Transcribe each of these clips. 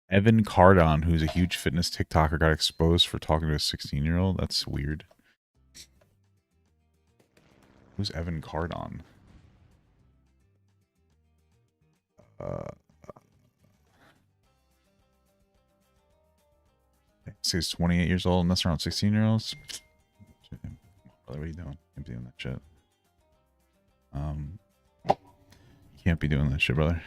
Evan Cardon, who's a huge fitness TikToker, got exposed for talking to a 16-year-old. That's weird. Who's Evan Cardon? He's 28 years old and that's around 16-year-olds. What are you doing? Can't be doing that shit. You can't be doing that shit, brother.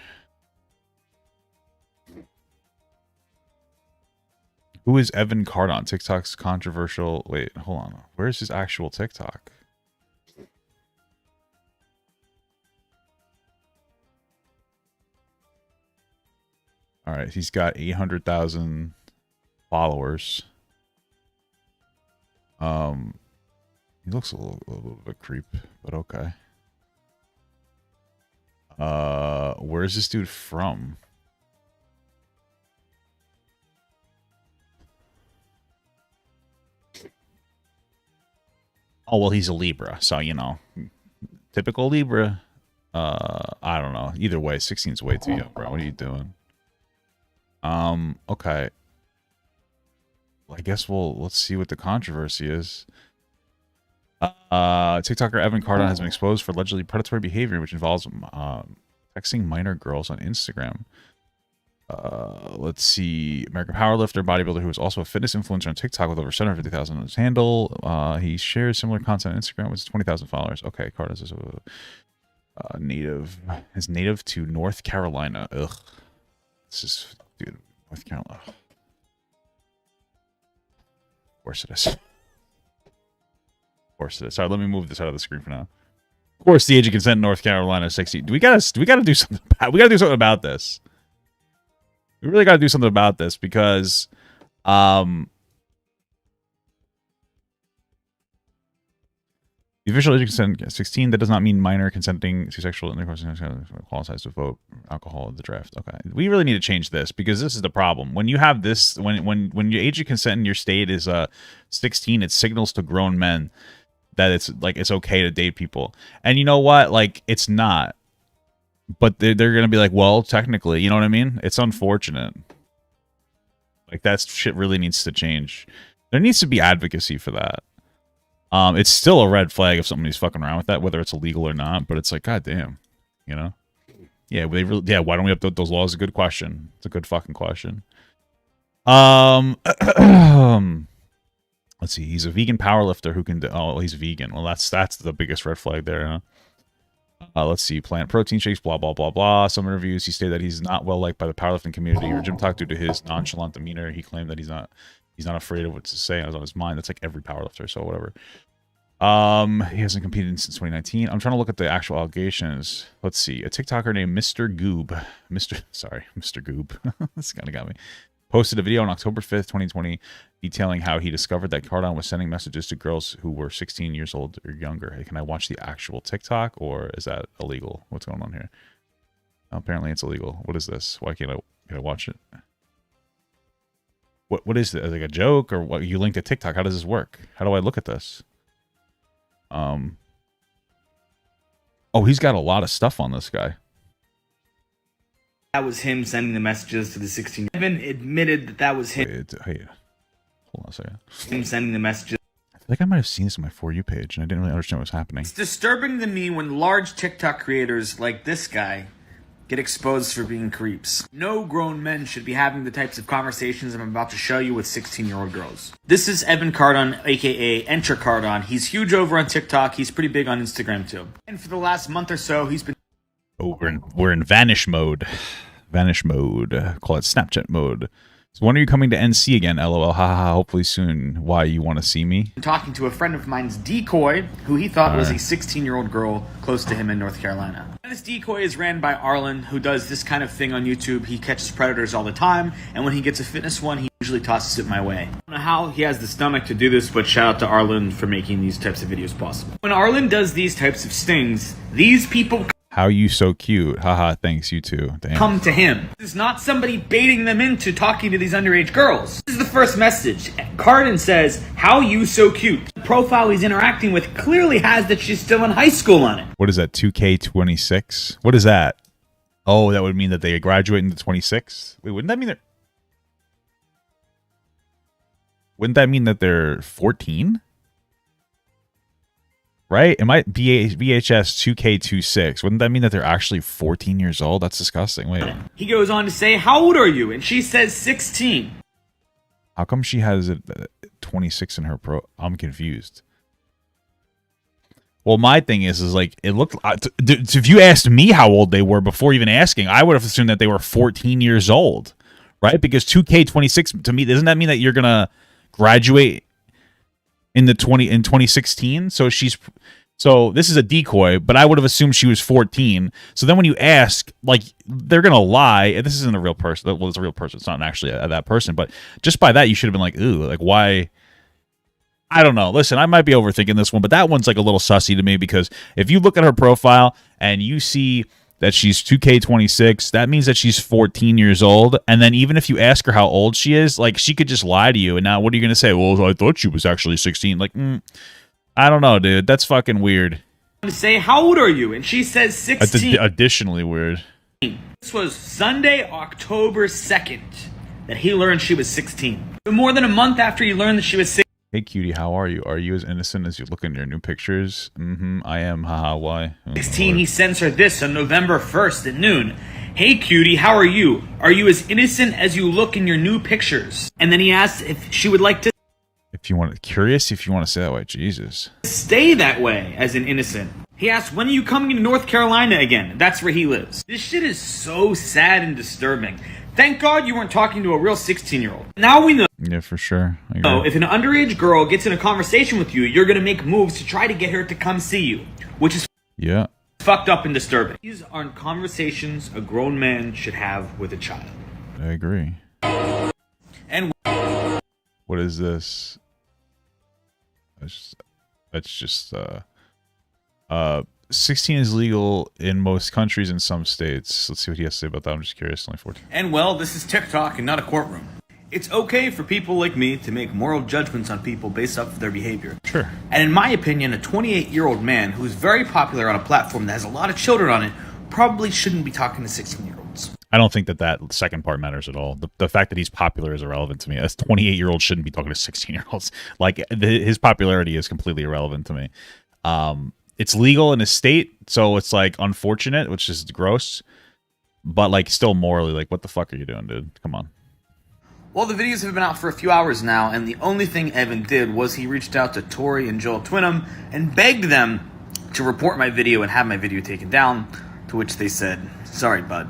Who is Evan Cardon? TikTok's controversial. Wait, hold on. Where's his actual TikTok? All right, he's got 800,000 followers. He looks a little bit of a creep, but okay. Where's this dude from? Oh, well, he's a Libra, so, you know, typical Libra. I don't know. Either way, 16's way too young, bro. What are you doing? Okay. Well, I guess let's see what the controversy is. TikToker Evan Cardon has been exposed for allegedly predatory behavior, which involves texting minor girls on Instagram. Let's see. American powerlifter, bodybuilder who is also a fitness influencer on TikTok with over 750,000 on his handle. He shares similar content on Instagram with 20,000 followers. Okay, Cardon is a native. Is native to North Carolina. Ugh. This is, dude, North Carolina. Of course it is. Of course it is. Sorry, let me move this out of the screen for now. Of course, the age of consent in North Carolina is 16. We gotta do something about. We gotta do something about this. We really gotta do something about this because, the official age of consent is 16. That does not mean minor consenting to sexual intercourse qualifies to vote alcohol in the draft. Okay, we really need to change this because this is the problem. When you have this, when your age of consent in your state is 16, it signals to grown men that it's like it's okay to date people. And you know what? Like it's not. But they're gonna be like, well, technically, you know what I mean? It's unfortunate. Like that shit really needs to change. There needs to be advocacy for that. It's still a red flag if somebody's fucking around with that, whether it's illegal or not. But it's like, goddamn, you know? Yeah, they really. Yeah, why don't we update those laws? Is a good question. It's a good fucking question. Let's see. He's a vegan powerlifter who can. Oh, he's vegan. Well, that's the biggest red flag there, huh? Let's see. Plant protein shakes. Blah blah blah blah. Some interviews, he stated that he's not well liked by the powerlifting community or gym talk due to his nonchalant demeanor. He claimed that he's not afraid of what to say on his mind. That's like every powerlifter, so whatever. He hasn't competed since 2019. I'm trying to look at the actual allegations. Let's see. A TikToker named Mr. Goob. Mr. Goob. This kind of got me. Posted a video on October 5th, 2020, detailing how he discovered that Cardon was sending messages to girls who were 16 years old or younger. Hey, can I watch the actual TikTok, or is that illegal? What's going on here? Apparently it's illegal. What is this? Why can't I watch it? What is it? Like a joke, or what? You linked to TikTok. How does this work? How do I look at this? Oh, he's got a lot of stuff on this guy. That was him sending the messages to the 16. Evan admitted that was him. Hey, hold on a second. Him sending the messages. I feel like I might have seen this on my For You page, and I didn't really understand what was happening. It's disturbing to me when large TikTok creators like this guy get exposed for being creeps. No grown men should be having the types of conversations I'm about to show you with 16-year-old girls. This is Evan Cardon, aka Enter Cardon. He's huge over on TikTok. He's pretty big on Instagram too. And for the last month or so, he's been... Oh, we're in vanish mode. Vanish mode. Call it Snapchat mode. So when are you coming to NC again? LOL. Haha. Hopefully soon. Why, you want to see me? talking to a friend of mine's decoy, who he thought was a 16-year-old girl close to him in North Carolina. And this decoy is ran by Arlen, who does this kind of thing on YouTube. He catches predators all the time, and when he gets a fitness one, he usually tosses it my way. I don't know how he has the stomach to do this, but shout out to Arlen for making these types of videos possible. When Arlen does these types of stings, these people... How you so cute. Haha, thanks, you too. Damn. Come to him. This is not somebody baiting them into talking to these underage girls. This is the first message. Cardon says, how you so cute. The profile he's interacting with clearly has that she's still in high school on it. What is that, 2K26? What is that? Oh, that would mean that they graduate in the 26? Wait, wouldn't that mean they're... Wouldn't that mean that they're 14? Right? It might be VHS 2K26. Wouldn't that mean that they're actually 14 years old? That's disgusting. Wait. He goes on to say, how old are you? And she says 16. How come she has it 26 in her pro? I'm confused. Well, my thing is like, it looked, if you asked me how old they were before even asking, I would have assumed that they were 14 years old, right? Because 2K26 to me, doesn't that mean that you're going to graduate in 2016? So this is a decoy, but I would have assumed she was 14. So then when you ask, like, they're going to lie. This isn't a real person. Well, it's a real person. It's not actually that person, but just by that, you should have been like, ooh, like, why? I don't know. Listen, I might be overthinking this one, but that one's like a little sussy to me, because if you look at her profile and you see that she's 2K26, that means that she's 14 years old. And then even if you ask her how old she is, like, she could just lie to you. And now what are you going to say? Well, I thought she was actually 16. Like, I don't know, dude. That's fucking weird. To say, how old are you? And she says 16. Additionally weird. This was Sunday, October 2nd, that he learned she was 16. But more than a month after he learned that she was 16. Hey, cutie, how are you? Are you as innocent as you look in your new pictures? I am. Haha, why? 16, he sends her this on November 1st at noon. Hey, cutie, how are you? Are you as innocent as you look in your new pictures? And then he asks if she would like to... If you want to... Curious if you want to say that way. Jesus. Stay that way, as in innocent. He asks, when are you coming to North Carolina again? That's where he lives. This shit is so sad and disturbing. Thank God you weren't talking to a real 16-year-old. Now we know. Yeah, for sure. If an underage girl gets in a conversation with you, you're going to make moves to try to get her to come see you, which is fucked up and disturbing. These aren't conversations a grown man should have with a child. I agree. And what is this? That's just 16 is legal in most countries and some states. Let's see what he has to say about that. I'm just curious. Only 14. And well, this is TikTok and not a courtroom. It's okay for people like me to make moral judgments on people based off of their behavior. Sure. And in my opinion, a 28-year-old man who's very popular on a platform that has a lot of children on it probably shouldn't be talking to 16-year-olds. I don't think that second part matters at all. The fact that he's popular is irrelevant to me. A 28-year-old shouldn't be talking to 16-year-olds. Like, his popularity is completely irrelevant to me. It's legal in his state, so it's, like, unfortunate, which is gross. But, like, still morally, like, what the fuck are you doing, dude? Come on. Well, the videos have been out for a few hours now, and the only thing Evan did was he reached out to Tori and Joel Twinham and begged them to report my video and have my video taken down, to which they said, sorry, bud.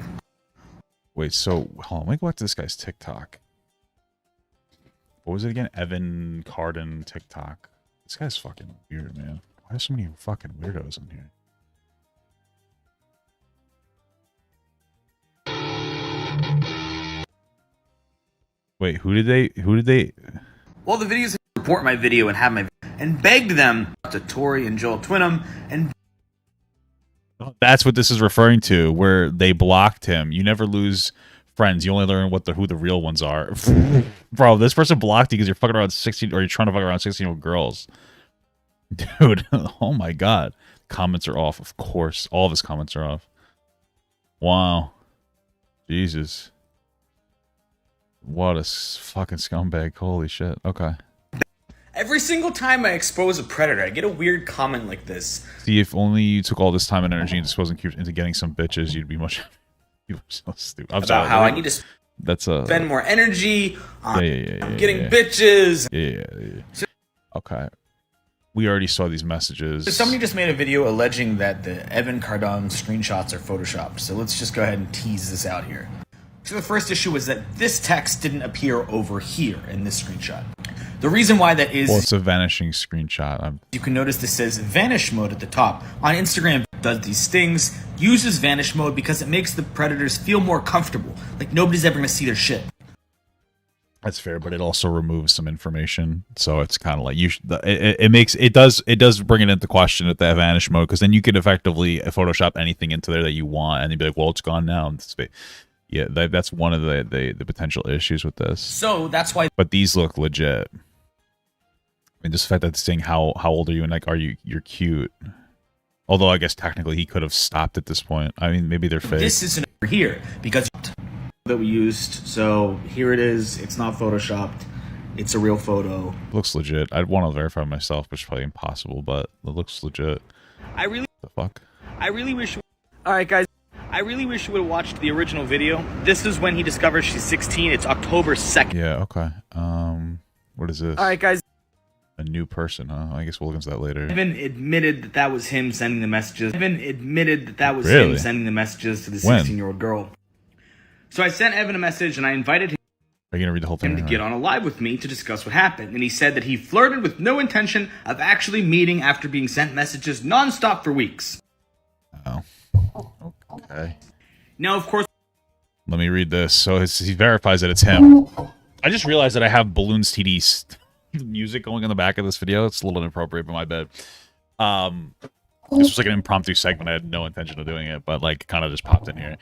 Wait, so, hold on, let me go back to this guy's TikTok. What was it again? Evan Cardon TikTok. This guy's fucking weird, man. Why are so many fucking weirdos in here? Wait, who did they? Well, the videos report my video and have my and begged them to Tori and Joel Twinham and that's what this is referring to, where they blocked him. You never lose friends. You only learn who the real ones are. Bro, this person blocked you because you're fucking around 16 or you're trying to fuck around 16-year-old girls. Dude, oh my god. Comments are off, of course. All of his comments are off. Wow. Jesus. What a fucking scumbag. Holy shit. Okay. every single time I expose a predator, I get a weird comment like this. See, if only you took all this time and energy and exposing into getting some bitches, you'd be much... You were so stupid. I'm sorry, how I need to that's spend more energy on getting yeah. bitches. Yeah. Okay. We already saw these messages. Somebody just made a video alleging that the Evan Cardon screenshots are photoshopped. So let's just go ahead and tease this out here. So the first issue was that this text didn't appear over here in this screenshot. The reason why that is... Well, it's a vanishing screenshot. You can notice this says vanish mode at the top. On Instagram, it does these things, uses vanish mode because it makes the predators feel more comfortable. Like nobody's ever going to see their shit. That's fair, but it also removes some information, so it's kind of like it does bring it into question at that vanish mode, because then you could effectively Photoshop anything into there that you want, and you'd be like, well, it's gone now. Yeah, that's one of the potential issues with this. So that's why. But these look legit. I mean, just the fact that it's saying how old are you and like you're cute. Although I guess technically he could have stopped at this point. I mean, maybe they're fake. This isn't over here because that we used. So here it is. It's not photoshopped. It's a real photo. Looks legit. I'd want to verify myself, which is probably impossible, but it looks legit. The fuck? I really wish... Alright, guys. I really wish you would have watched the original video. This is when he discovers she's 16. It's October 2nd. Yeah, okay. What is this? Alright, guys. A new person, huh? I guess we'll look into that later. Evan admitted that that was him sending the messages. Him sending the messages to the 16-year-old girl. So I sent Evan a message and I invited him Are you gonna read the whole thing? to get on a live with me to discuss what happened. And he said that he flirted with no intention of actually meeting after being sent messages nonstop for weeks. Oh. Okay. Now, of course... Let me read this. So he verifies that it's him. I just realized that I have Balloons TD music going in the back of this video. It's a little inappropriate, but my bad. This was like an impromptu segment. I had no intention of doing it, but like kind of just popped in here.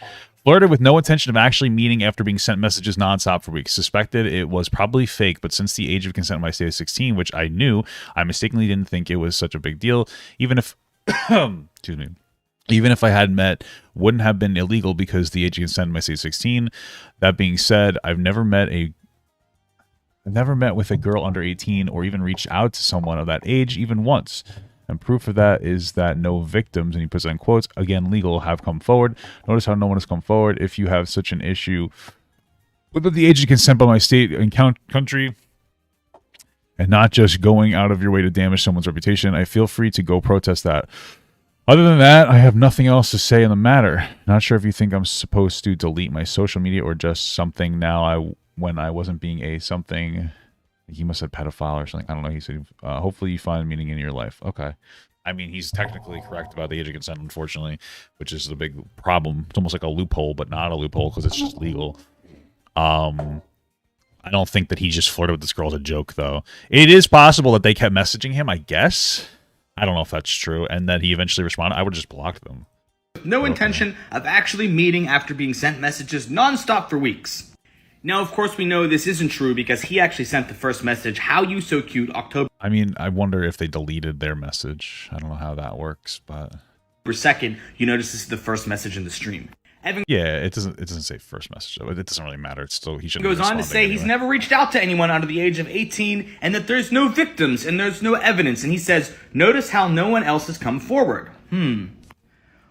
Flirted with no intention of actually meeting after being sent messages nonstop for weeks. Suspected it was probably fake, but since the age of consent in my state is 16, which I knew, I mistakenly didn't think it was such a big deal. Even if, excuse me, even if I had met, wouldn't have been illegal because the age of consent in my state is 16. That being said, I've never met with a girl under 18 or even reached out to someone of that age even once. And proof of that is that no victims, and he puts it in quotes, again, legal, have come forward. Notice how no one has come forward. If you have such an issue with the age of consent by my state and country, and not just going out of your way to damage someone's reputation, I feel free to go protest that. Other than that, I have nothing else to say in the matter. Not sure if you think I'm supposed to delete my social media or just something now when I wasn't being a something... He must have pedophile or something. I don't know. He said, hopefully you find meaning in your life. Okay. I mean, he's technically correct about the age of consent, unfortunately, which is the big problem. It's almost like a loophole, but not a loophole because it's just legal. I don't think that he just flirted with this girl as a joke, though. It is possible that they kept messaging him, I guess. I don't know if that's true. And that he eventually responded. I would have just blocked them. No intention of actually meeting after being sent messages nonstop for weeks. Now, of course, we know this isn't true because he actually sent the first message, "How you so cute, October." I mean, I wonder if they deleted their message. I don't know how that works, but... For second, you notice this is the first message in the stream. Evan it doesn't say first message, though. It doesn't really matter. It's still, he shouldn't goes on to say anyway. He's never reached out to anyone under the age of 18 and that there's no victims and there's no evidence. And he says, notice how no one else has come forward.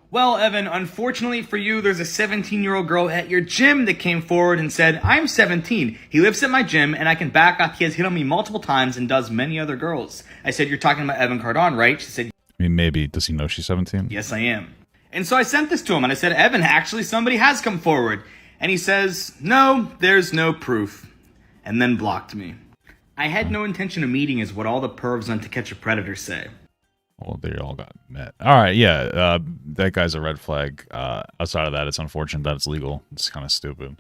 Well, Evan, unfortunately for you, there's a 17-year-old girl at your gym that came forward and said, I'm 17. He lives at my gym, and I can back up. He has hit on me multiple times and does many other girls. I said, you're talking about Evan Cardon, right? She said, I mean, maybe. Does he know she's 17? yes, I am. And so I sent this to him, and I said, Evan, actually, somebody has come forward. And he says, no, there's no proof. And then blocked me. I had no intention of meeting is what all the pervs on To Catch a Predator say. Well, they all got met. All right, yeah, that guy's a red flag. Outside of that, it's unfortunate that it's legal. It's kind of stupid.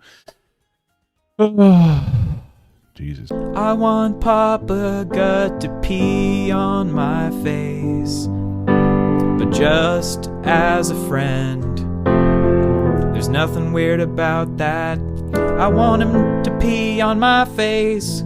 Jesus. I want Papa Gut to pee on my face, but just as a friend. There's nothing weird about that. I want him to pee on my face.